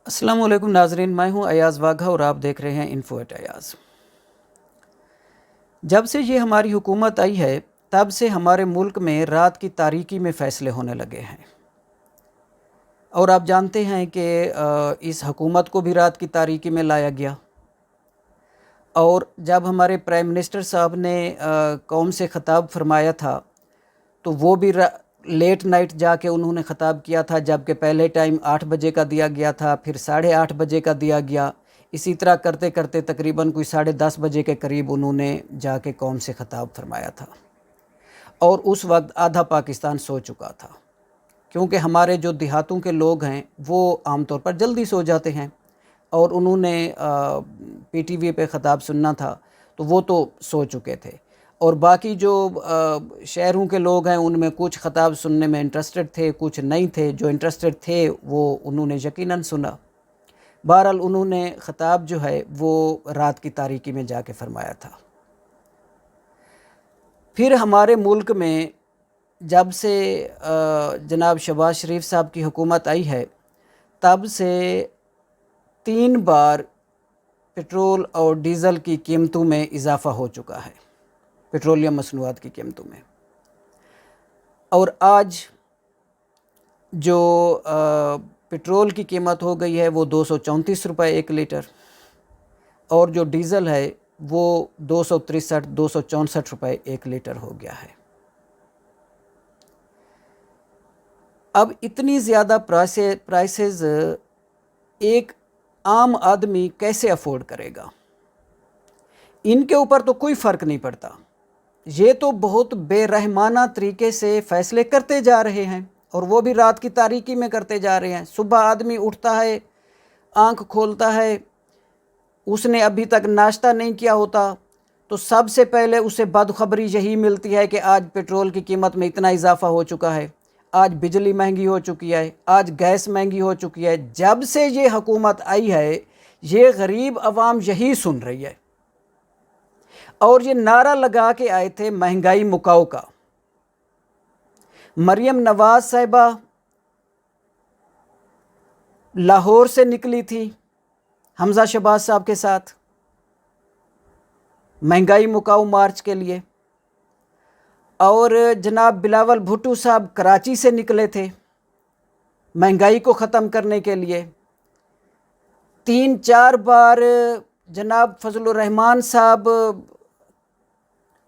السلام علیکم ناظرین، میں ہوں ایاز واگھا اور آپ دیکھ رہے ہیں انفو ایٹ ایاز۔ جب سے یہ ہماری حکومت آئی ہے تب سے ہمارے ملک میں رات کی تاریکی میں فیصلے ہونے لگے ہیں، اور آپ جانتے ہیں کہ اس حکومت کو بھی رات کی تاریکی میں لایا گیا، اور جب ہمارے پرائم منسٹر صاحب نے قوم سے خطاب فرمایا تھا تو وہ بھی لیٹ نائٹ جا کے انہوں نے خطاب کیا تھا، جبکہ پہلے ٹائم 8 بجے کا دیا گیا تھا، پھر 8:30 بجے کا دیا گیا، اسی طرح کرتے کرتے تقریباً کوئی 10:30 بجے کے قریب انہوں نے جا کے قوم سے خطاب فرمایا تھا، اور اس وقت آدھا پاکستان سو چکا تھا، کیونکہ ہمارے جو دیہاتوں کے لوگ ہیں وہ عام طور پر جلدی سو جاتے ہیں، اور انہوں نے پی ٹی وی پہ خطاب سننا تھا تو وہ تو سو چکے تھے، اور باقی جو شہروں کے لوگ ہیں ان میں کچھ خطاب سننے میں انٹرسٹڈ تھے، کچھ نہیں تھے۔ جو انٹرسٹڈ تھے وہ انہوں نے یقیناً سنا۔ بہرحال انہوں نے خطاب جو ہے وہ رات کی تاریکی میں جا کے فرمایا تھا۔ پھر ہمارے ملک میں جب سے جناب شہباز شریف صاحب کی حکومت آئی ہے تب سے 3 بار پٹرول اور ڈیزل کی قیمتوں میں اضافہ ہو چکا ہے، پیٹرولیم مصنوعات کی قیمتوں میں، اور آج جو پٹرول کی قیمت ہو گئی ہے وہ 234 روپے 1 لیٹر، اور جو ڈیزل ہے وہ 264 روپے 1 لیٹر ہو گیا ہے۔ اب اتنی زیادہ پرائسز ایک عام آدمی کیسے افورڈ کرے گا؟ ان کے اوپر تو کوئی فرق نہیں پڑتا، یہ تو بہت بے رحمانہ طریقے سے فیصلے کرتے جا رہے ہیں، اور وہ بھی رات کی تاریکی میں کرتے جا رہے ہیں۔ صبح آدمی اٹھتا ہے، آنکھ کھولتا ہے، اس نے ابھی تک ناشتہ نہیں کیا ہوتا تو سب سے پہلے اسے بدخبری یہی ملتی ہے کہ آج پیٹرول کی قیمت میں اتنا اضافہ ہو چکا ہے، آج بجلی مہنگی ہو چکی ہے، آج گیس مہنگی ہو چکی ہے۔ جب سے یہ حکومت آئی ہے یہ غریب عوام یہی سن رہی ہے، اور یہ نعرہ لگا کے آئے تھے مہنگائی مکاؤ کا۔ مریم نواز صاحبہ لاہور سے نکلی تھی حمزہ شہباز صاحب کے ساتھ مہنگائی مکاؤ مارچ کے لیے، اور جناب بلاول بھٹو صاحب کراچی سے نکلے تھے مہنگائی کو ختم کرنے کے لیے۔ 3-4 بار جناب فضل الرحمان صاحب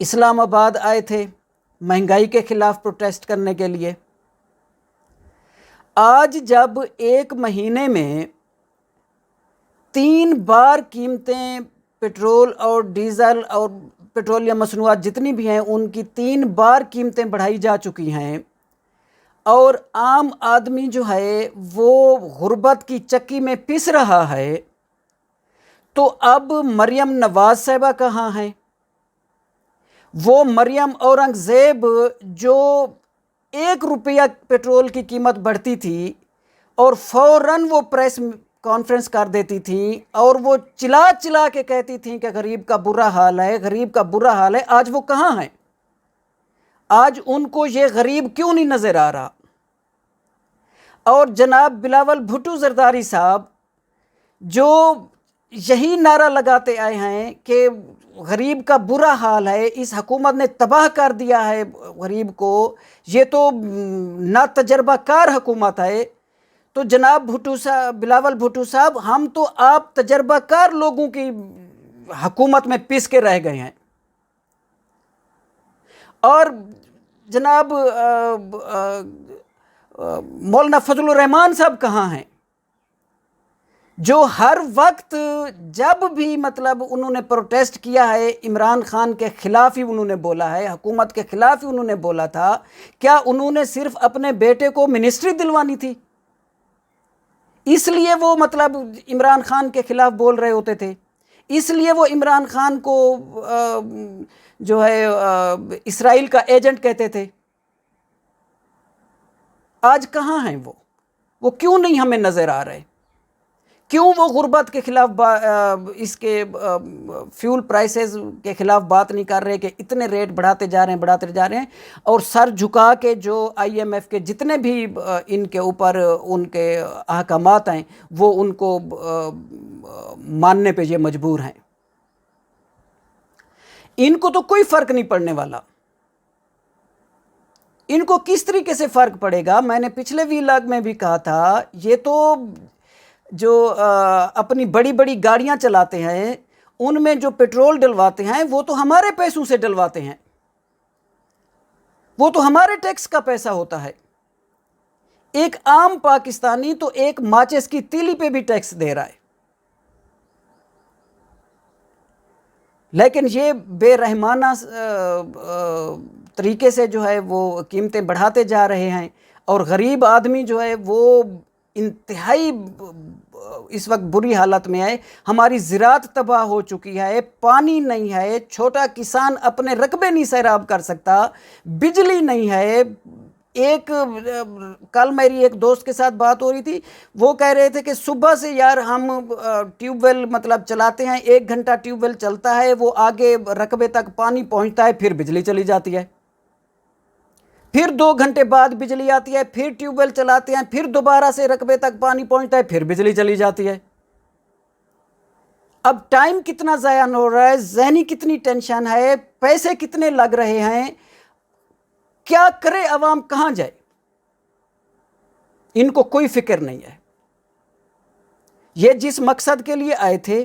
اسلام آباد آئے تھے مہنگائی کے خلاف پروٹیسٹ کرنے کے لیے۔ آج جب 1 مہینے میں 3 بار قیمتیں پٹرول اور ڈیزل اور پیٹرولیم مصنوعات جتنی بھی ہیں ان کی 3 بار قیمتیں بڑھائی جا چکی ہیں، اور عام آدمی جو ہے وہ غربت کی چکی میں پس رہا ہے، تو اب مریم نواز صاحبہ کہاں ہیں؟ وہ مریم اورنگزیب جو 1 روپیہ پیٹرول کی قیمت بڑھتی تھی اور فوراً وہ پریس کانفرنس کر دیتی تھیں اور وہ چلا چلا کے کہتی تھیں کہ غریب کا برا حال ہے، غریب کا برا حال ہے، آج وہ کہاں ہیں؟ آج ان کو یہ غریب کیوں نہیں نظر آ رہا؟ اور جناب بلاول بھٹو زرداری صاحب جو یہی نعرہ لگاتے آئے ہیں کہ غریب کا برا حال ہے، اس حکومت نے تباہ کر دیا ہے غریب کو، یہ تو نا تجربہ کار حکومت ہے، تو جناب بلاول بھٹو صاحب ہم تو آپ تجربہ کار لوگوں کی حکومت میں پس کے رہ گئے ہیں۔ اور جناب مولانا فضل الرحمان صاحب کہاں ہیں، جو ہر وقت جب بھی مطلب انہوں نے پروٹیسٹ کیا ہے عمران خان کے خلاف ہی انہوں نے بولا ہے، حکومت کے خلاف ہی انہوں نے بولا تھا؟ کیا انہوں نے صرف اپنے بیٹے کو منسٹری دلوانی تھی اس لیے وہ مطلب عمران خان کے خلاف بول رہے ہوتے تھے؟ اس لیے وہ عمران خان کو جو ہے اسرائیل کا ایجنٹ کہتے تھے؟ آج کہاں ہیں وہ کیوں نہیں ہمیں نظر آ رہے؟ کیوں وہ غربت کے خلاف اس کے فیول پرائسز کے خلاف بات نہیں کر رہے کہ اتنے ریٹ بڑھاتے جا رہے ہیں اور سر جھکا کے جو IMF کے جتنے بھی ان کے اوپر ان کے احکامات ہیں وہ ان کو ماننے پہ یہ مجبور ہیں. ان کو تو کوئی فرق نہیں پڑنے والا. ان کو کس طریقے سے فرق پڑے گا؟ میں نے پچھلے ویلاگ میں بھی کہا تھا، یہ تو جو اپنی بڑی بڑی گاڑیاں چلاتے ہیں ان میں جو پیٹرول ڈلواتے ہیں وہ تو ہمارے پیسوں سے ڈلواتے ہیں، وہ تو ہمارے ٹیکس کا پیسہ ہوتا ہے. ایک عام پاکستانی تو ایک ماچس کی تیلی پہ بھی ٹیکس دے رہا ہے، لیکن یہ بے رحمانہ طریقے سے جو ہے وہ قیمتیں بڑھاتے جا رہے ہیں، اور غریب آدمی جو ہے وہ انتہائی اس وقت بری حالت میں ہے. ہماری زراعت تباہ ہو چکی ہے، پانی نہیں ہے، چھوٹا کسان اپنے رقبے نہیں سیراب کر سکتا، بجلی نہیں ہے. کل میری ایک دوست کے ساتھ بات ہو رہی تھی، وہ کہہ رہے تھے کہ صبح سے یار ہم ٹیوب ویل مطلب چلاتے ہیں، 1 گھنٹہ ٹیوب ویل چلتا ہے، وہ آگے رقبے تک پانی پہنچتا ہے، پھر بجلی چلی جاتی ہے، پھر 2 گھنٹے بعد بجلی آتی ہے، پھر ٹیوب ویل چلاتے ہیں، پھر دوبارہ سے رقبے تک پانی پہنچتا ہے، پھر بجلی چلی جاتی ہے. اب ٹائم کتنا ضائع ہو رہا ہے، ذہنی کتنی ٹینشن ہے، پیسے کتنے لگ رہے ہیں، کیا کرے عوام، کہاں جائے؟ ان کو کوئی فکر نہیں ہے. یہ جس مقصد کے لیے آئے تھے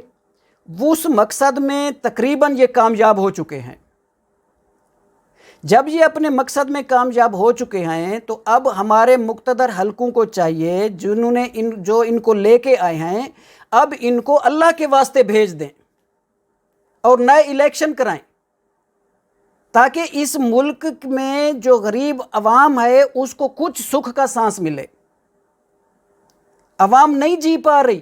اس مقصد میں تقریباً یہ کامیاب ہو چکے ہیں. جب یہ اپنے مقصد میں کامیاب ہو چکے ہیں تو اب ہمارے مقتدر حلقوں کو چاہیے جنہوں نے جو ان کو لے کے آئے ہیں، اب ان کو اللہ کے واسطے بھیج دیں اور نئے الیکشن کرائیں، تاکہ اس ملک میں جو غریب عوام ہے اس کو کچھ سکھ کا سانس ملے. عوام نہیں جی پا رہی،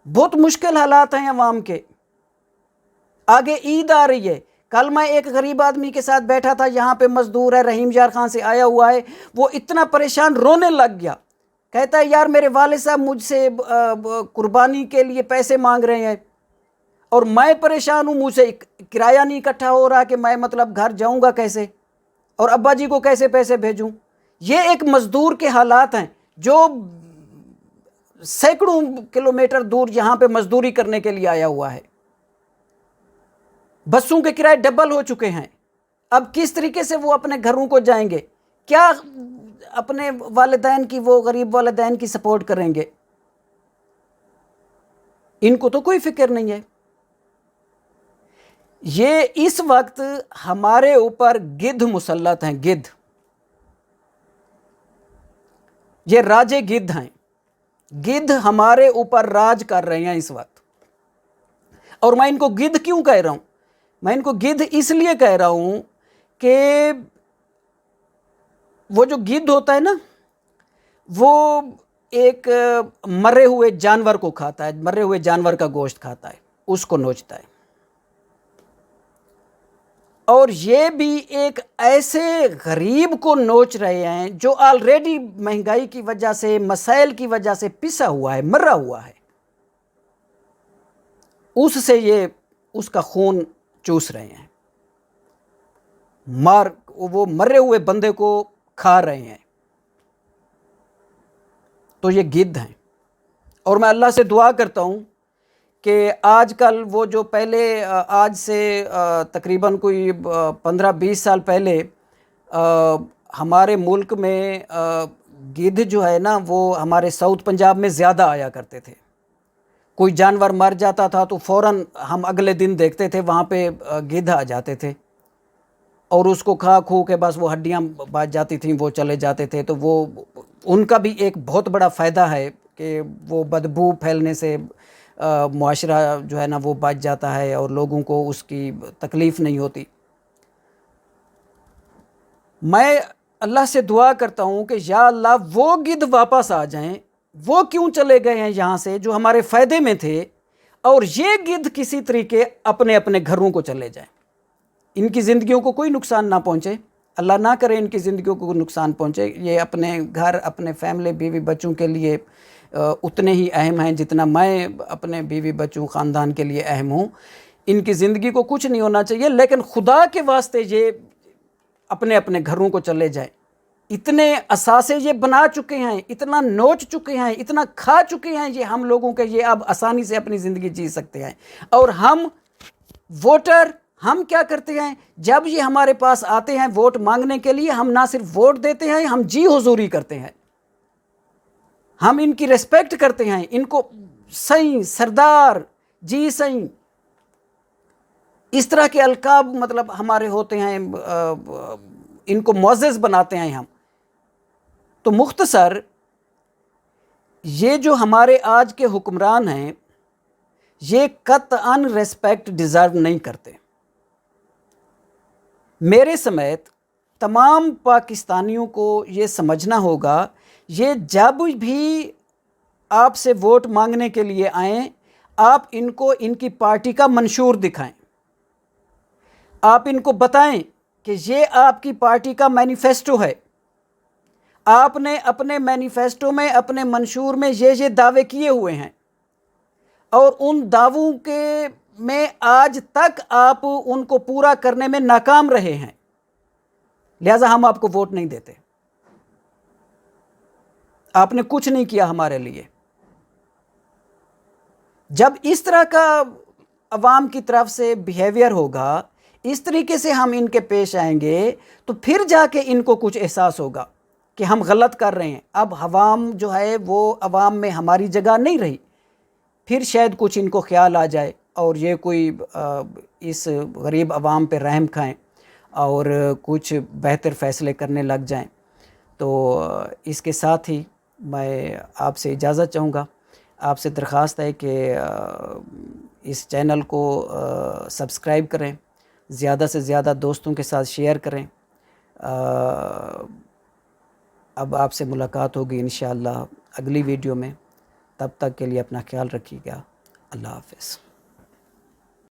بہت مشکل حالات ہیں عوام کے. آگے عید آ رہی ہے. کل میں ایک غریب آدمی کے ساتھ بیٹھا تھا، یہاں پہ مزدور ہے، رحیم یار خان سے آیا ہوا ہے، وہ اتنا پریشان رونے لگ گیا. کہتا ہے یار میرے والد صاحب مجھ سے قربانی کے لیے پیسے مانگ رہے ہیں اور میں پریشان ہوں، مجھ سے کرایہ نہیں اکٹھا ہو رہا کہ میں مطلب گھر جاؤں گا کیسے، اور ابا جی کو کیسے پیسے بھیجوں. یہ ایک مزدور کے حالات ہیں جو سینکڑوں کلومیٹر دور یہاں پہ مزدوری کرنے کے لیے آیا ہوا ہے. بسوں کے کرائے ڈبل ہو چکے ہیں. اب کس طریقے سے وہ اپنے گھروں کو جائیں گے؟ کیا اپنے والدین کی، وہ غریب والدین کی سپورٹ کریں گے؟ ان کو تو کوئی فکر نہیں ہے. یہ اس وقت ہمارے اوپر گدھ مسلط ہیں، گدھ، یہ راجے گدھ ہیں. گدھ ہمارے اوپر راج کر رہے ہیں اس وقت. اور میں ان کو گدھ کیوں کہہ رہا ہوں؟ میں ان کو گدھ اس لیے کہہ رہا ہوں کہ وہ جو گدھ ہوتا ہے نا، وہ ایک مرے ہوئے جانور کو کھاتا ہے، مرے ہوئے جانور کا گوشت کھاتا ہے، اس کو نوچتا ہے. اور یہ بھی ایک ایسے غریب کو نوچ رہے ہیں جو آلریڈی مہنگائی کی وجہ سے، مسائل کی وجہ سے پسا ہوا ہے، مرا ہوا ہے. اس سے یہ اس کا خون چوس رہے ہیں، وہ مرے ہوئے بندے کو کھا رہے ہیں. تو یہ گدھ ہیں. اور میں اللہ سے دعا کرتا ہوں کہ آج کل وہ جو پہلے آج سے تقریباً کوئی 15-20 سال پہلے ہمارے ملک میں گدھ جو ہے نا وہ ہمارے ساؤتھ پنجاب میں زیادہ آیا کرتے تھے. کوئی جانور مر جاتا تھا تو فوراً ہم اگلے دن دیکھتے تھے وہاں پہ گدھ آ جاتے تھے اور اس کو کھا کھو کے بس وہ ہڈیاں بچ جاتی تھیں، وہ چلے جاتے تھے. تو وہ ان کا بھی ایک بہت بڑا فائدہ ہے کہ وہ بدبو پھیلنے سے معاشرہ جو ہے نا وہ بچ جاتا ہے اور لوگوں کو اس کی تکلیف نہیں ہوتی. میں اللہ سے دعا کرتا ہوں کہ یا اللہ وہ گدھ واپس آ جائیں. وہ کیوں چلے گئے ہیں یہاں سے جو ہمارے فائدے میں تھے، اور یہ گدھ کسی طریقے اپنے اپنے گھروں کو چلے جائیں، ان کی زندگیوں کو کوئی نقصان نہ پہنچے. اللہ نہ کرے ان کی زندگیوں کو نقصان پہنچے. یہ اپنے گھر، اپنے فیملی، بیوی بچوں کے لیے اتنے ہی اہم ہیں جتنا میں اپنے بیوی بچوں خاندان کے لیے اہم ہوں. ان کی زندگی کو کچھ نہیں ہونا چاہیے، لیکن خدا کے واسطے یہ اپنے اپنے گھروں کو چلے جائیں. اتنے اثاثے یہ بنا چکے ہیں، اتنا نوچ چکے ہیں، اتنا کھا چکے ہیں یہ ہم لوگوں کے، یہ اب آسانی سے اپنی زندگی جی سکتے ہیں. اور ہم ووٹر، ہم کیا کرتے ہیں جب یہ ہمارے پاس آتے ہیں ووٹ مانگنے کے لیے، ہم نہ صرف ووٹ دیتے ہیں، ہم جی حضوری کرتے ہیں، ہم ان کی ریسپیکٹ کرتے ہیں، ان کو سائیں سردار، جی سائیں، اس طرح کے القاب مطلب ہمارے ہوتے ہیں، ان کو معزز بناتے ہیں ہم. تو مختصر یہ جو ہمارے آج کے حکمران ہیں یہ قطعاً ریسپیکٹ ڈیزرو نہیں کرتے. میرے سمیت تمام پاکستانیوں کو یہ سمجھنا ہوگا، یہ جب بھی آپ سے ووٹ مانگنے کے لیے آئیں، آپ ان کو ان کی پارٹی کا منشور دکھائیں، آپ ان کو بتائیں کہ یہ آپ کی پارٹی کا مینیفیسٹو ہے، آپ نے اپنے مینیفیسٹو میں، اپنے منشور میں یہ دعوے کیے ہوئے ہیں، اور ان دعووں کے میں آج تک آپ ان کو پورا کرنے میں ناکام رہے ہیں، لہٰذا ہم آپ کو ووٹ نہیں دیتے. آپ نے کچھ نہیں کیا ہمارے لیے. جب اس طرح کا عوام کی طرف سے بیہیویئر ہوگا، اس طریقے سے ہم ان کے پیش آئیں گے، تو پھر جا کے ان کو کچھ احساس ہوگا کہ ہم غلط کر رہے ہیں. اب عوام جو ہے وہ عوام میں ہماری جگہ نہیں رہی، پھر شاید کچھ ان کو خیال آ جائے اور یہ کوئی اس غریب عوام پہ رحم کھائیں اور کچھ بہتر فیصلے کرنے لگ جائیں. تو اس کے ساتھ ہی میں آپ سے اجازت چاہوں گا. آپ سے درخواست ہے کہ اس چینل کو سبسکرائب کریں، زیادہ سے زیادہ دوستوں کے ساتھ شیئر کریں. اب آپ سے ملاقات ہوگی انشاءاللہ اگلی ویڈیو میں. تب تک کے لیے اپنا خیال رکھیے گا. اللہ حافظ.